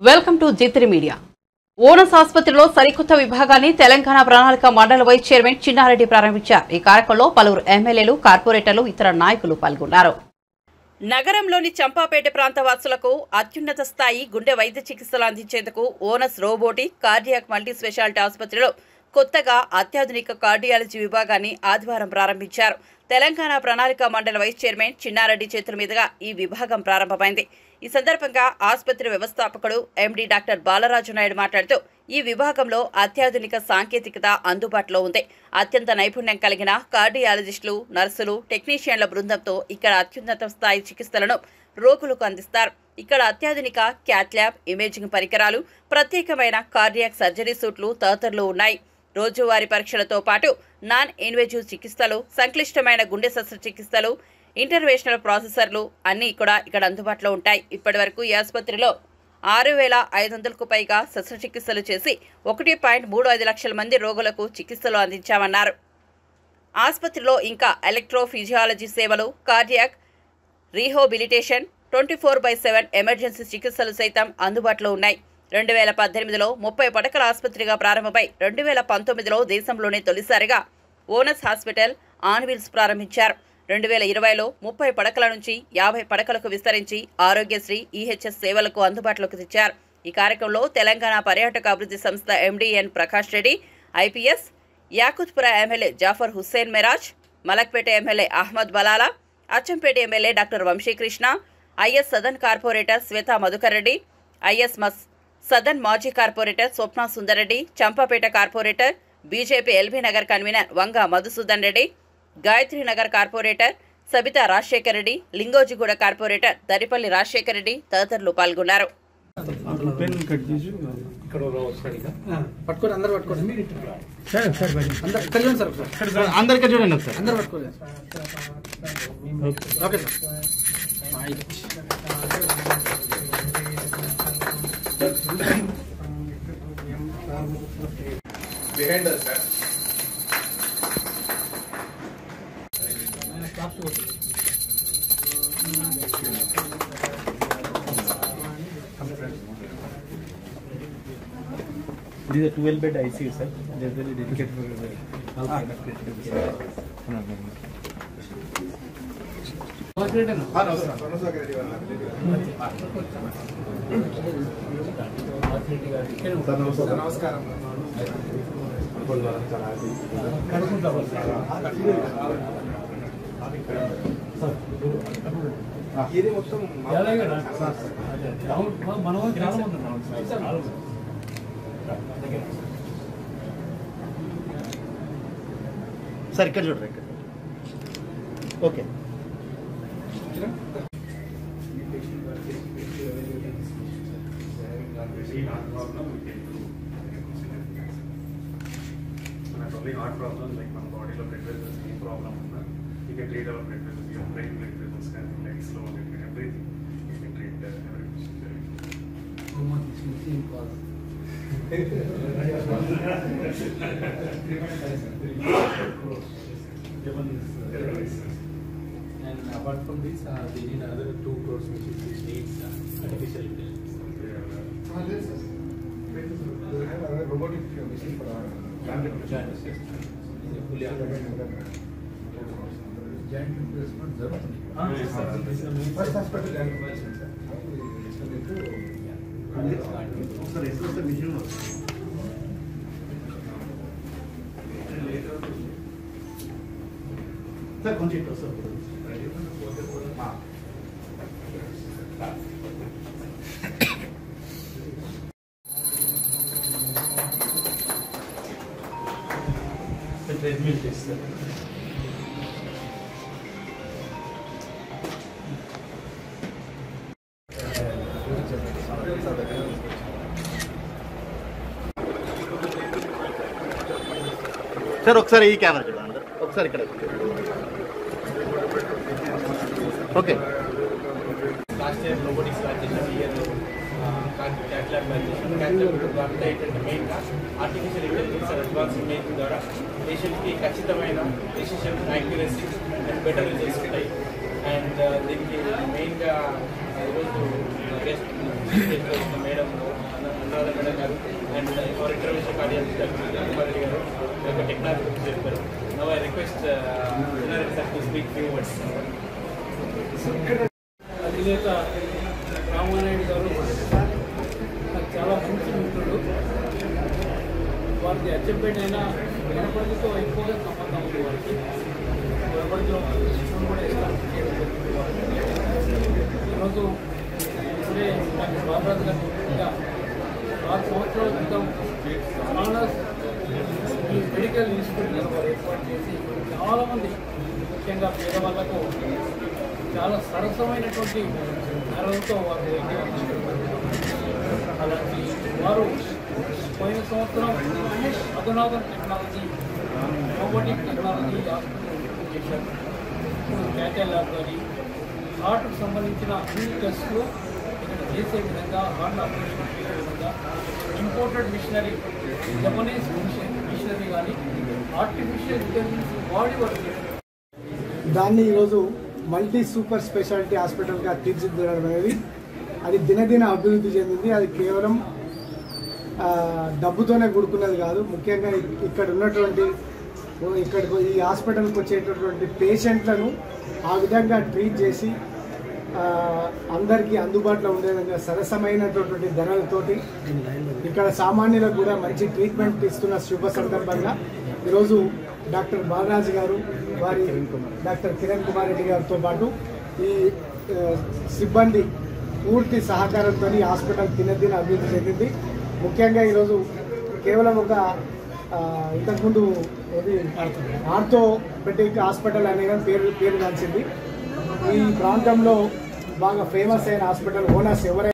Welcome to G3 media. Onus ఆసుపత్రిలో సరికొత్త విభాగాన్ని తెలంగాణ ప్రణాళిక మండలి వైస్ చైర్మన్ చిన్నారెడ్డి ప్రారంభించారు. ఈ కార్యక్రమంలో పలువురు ఎమ్మెల్యేలు, కార్పొరేటర్లు, ఇతర నాయకులు పాల్గొన్నారు. నగరంలోని చంపాపేట ప్రాంత వాసులకు అత్యున్నత స్థాయి గుండె వైద్య చికిత్సలు అందించేందుకు onus robotic cardiac multi speciality ఆసుపత్రిలో కొత్తగా అత్యాధునిక కార్డియాలజీ విభాగాన్ని ఆదివారం ప్రారంభించారు. తెలంగాణ ప్రణాళిక మండలి వైస్ చైర్మన్ చిన్నారెడ్డి చేతుల మీదుగా ఈ విభాగం ప్రారంభమైంది. ఈ సందర్భంగా ఆసుపత్రి వ్యవస్థాపకుడు ఎండీ డాక్టర్ బాలరాజు నాయుడు మాట్లాడుతూ ఈ విభాగంలో అత్యాధునిక సాంకేతికత అందుబాటులో ఉంది. అత్యంత నైపుణ్యం కలిగిన కార్డియాలజిస్టులు, నర్సులు, టెక్నీషియన్ల బృందంతో ఇక్కడ అత్యున్నత స్థాయి చికిత్సలను రోగులకు అందిస్తారు. ఇక్కడ అత్యాధునిక క్యాట్ ల్యాబ్, ఇమేజింగ్ పరికరాలు, ప్రత్యేకమైన కార్డియాక్ సర్జరీ సూట్లు తదితరులు ఉన్నాయి. రోజువారీ పరీక్షలతో పాటు నాన్ ఇన్వేజివ్ చికిత్సలు, సంక్లిష్టమైన గుండె శస్త్రచికిత్సలు, ఇంటర్వెన్షనల్ ప్రాసెసర్లు అన్నీ కూడా ఇక్కడ అందుబాటులో ఉంటాయి. ఇప్పటి వరకు ఈ ఆసుపత్రిలో 6,500కు పైగా శస్త్రచికిత్సలు చేసి 1.35 లక్షల మంది రోగులకు చికిత్సలు అందించామన్నారు. ఆసుపత్రిలో ఇంకా ఎలక్ట్రోఫిజియాలజీ సేవలు, కార్డియాక్ రీహాబిలిటేషన్, 24/7 ఎమర్జెన్సీ చికిత్సలు సైతం అందుబాటులో ఉన్నాయి. 2018లో 30 పడకల ఆసుపత్రిగా ప్రారంభమై 2019లో దేశంలోనే తొలిసారిగా ఓనస్ హాస్పిటల్ ఆన్ వీల్స్ ప్రారంభించారు. 2020లో 30 పడకల నుంచి 50 పడకలకు విస్తరించి ఆరోగ్యశ్రీ, ఈహెచ్ఎస్ సేవలకు అందుబాటులోకి తెచ్చారు. ఈ కార్యక్రమంలో తెలంగాణ పర్యాటక అభివృద్ధి సంస్థ MD N Prakash Reddy, IPS, Yakutpura MLA Jafar Hussain Meraj, Malakpet MLA Ahmed Balala, Achampet MLA doctor Vamshikrishna, IS Sadan corporator Shweta Madhukar Reddy, IS Sadan మాజీ corporator Swapna Sundareddy, Champapet corporator, BJP LB Nagar convener Vanga Madhusudan Reddy, Gayatri Nagar corporator Sabitha Rajashekar Reddy, Lingojiguda corporator Daripalli Rajashekar Reddy తదితరులు పాల్గొన్నారు. Behind us, sir. This is a 12-bed ICU, sir. They are very dedicated for all kind of critical care. నమస్కారం. ఇది మొత్తం sir ఇక్కడ చూడరు ఇక్కడ. Okay only heart problems like మన బాడీలో బ్లడ్ వెసల్స్ ఏం ప్రాబ్లం ఉన్నా you can treat our blood vessels, your brain blood vessels కానీ like slow everything you can treat everything. And apart from this, they need another 2 crores which needs artificial intelligence. We have a robotic machine for our joint replacement జరుగుతుంది. First hospital joint replacement sir ఎక్కడ machine sir కొంచెం ఇటు sir treatment చేస్తారు. Sir ఒకసారి ఈ camera చూడండి, ఒకసారి ఇక్కడ. Okay last year robotics start చేసిన ఇయర్ క్యాట్ ల్యాబ్ ఏంటంటే మెయిన్గా artificial intelligence and advance imaging ద్వారా పేషెంట్కి ఖచ్చితమైన decision accuracy and better results ఉంటాయి. అండ్ దీనికి మెయిన్గా ఈరోజు గెస్ట్ మేడం అనురాధ మేడం గారు and hour intuition cardiologist doctor Kumar Reddy గారు యొక్క టెక్నాలజీ గురించి చెప్పారు. Now I request Chinna Reddy sir to speak few words. అధినేత రామానాయుడు గారు నాకు చాలా మంచి మిత్రుడు. వారికి అచ్చంపేట అయినా గణపతితో ఎక్కువగా సంబంధం ఉంది. వారికి గణపతిలో శిక్షణ కూడా ఎస్టాబ్లిష్ చేయడం జరిగింది. ఈరోజు ఇప్పుడే డాక్టర్ బాలరాజు గారు చెప్పినట్టుగా 6 సంవత్సరాల క్రితం ఆనర్స్ ఈ మెడికల్ ఇన్స్టిట్యూట్ వారు ఏర్పాటు చేసి చాలామంది ముఖ్యంగా పేదవాళ్లకు చాలా సరసమైనటువంటి ధరలతో వారు వైద్యం అందించడం. అలాంటి వారు పోయిన సంవత్సరం అధునాతన టెక్నాలజీ రోబోటిక్ టెక్నాలజీ హాస్పిటల్ చేశారు. ఇప్పుడు క్యాథలాబ్ ల్యాబ్ కానీ హార్ట్కు సంబంధించిన అన్ని టెస్టులు ఇక్కడ చేసే విధంగా హార్ట్ ఆపరేషన్ చేసే విధంగా ఇంపోర్టెడ్ మిషనరీ జపనీస్ మిషనరీ కానీ ఆర్టిఫిషియల్ ఇంటెలిజెన్స్ బాడీ వర్క్ చేశారు. దాన్ని ఈరోజు మల్టీ సూపర్ స్పెషాలిటీ హాస్పిటల్గా తీర్చిదిద్దడం అనేది అది దినదిన అభివృద్ధి చెందింది. అది కేవలం డబ్బుతోనే కూడుకున్నది కాదు. ముఖ్యంగా ఇక్కడ ఉన్నటువంటి ఈ హాస్పిటల్కి వచ్చేటటువంటి పేషెంట్లను ఆ విధంగా ట్రీట్ చేసి అందరికీ అందుబాటులో ఉండే విధంగా సరసమైనటువంటి ధరలతోటి ఇక్కడ సామాన్యులకు కూడా మంచి ట్రీట్మెంట్ ఇస్తున్న శుభ సందర్భంగా ఈరోజు డాక్టర్ బాలరాజు గారు వారి డాక్టర్ కిరణ్ కుమార్ రెడ్డి గారితో పాటు ఈ సిబ్బంది పూర్తి సహకారంతో ఈ హాస్పిటల్ దినదిన అభివృద్ధి చెందింది. ముఖ్యంగా ఈరోజు కేవలం ఒక ఇంతకుముందు ఆర్థోపెడిక్ హాస్పిటల్ అనేది పేరుగాంచింది. ఈ ప్రాంతంలో బాగా ఫేమస్ అయిన హాస్పిటల్ ఓనర్స్ ఎవరైనా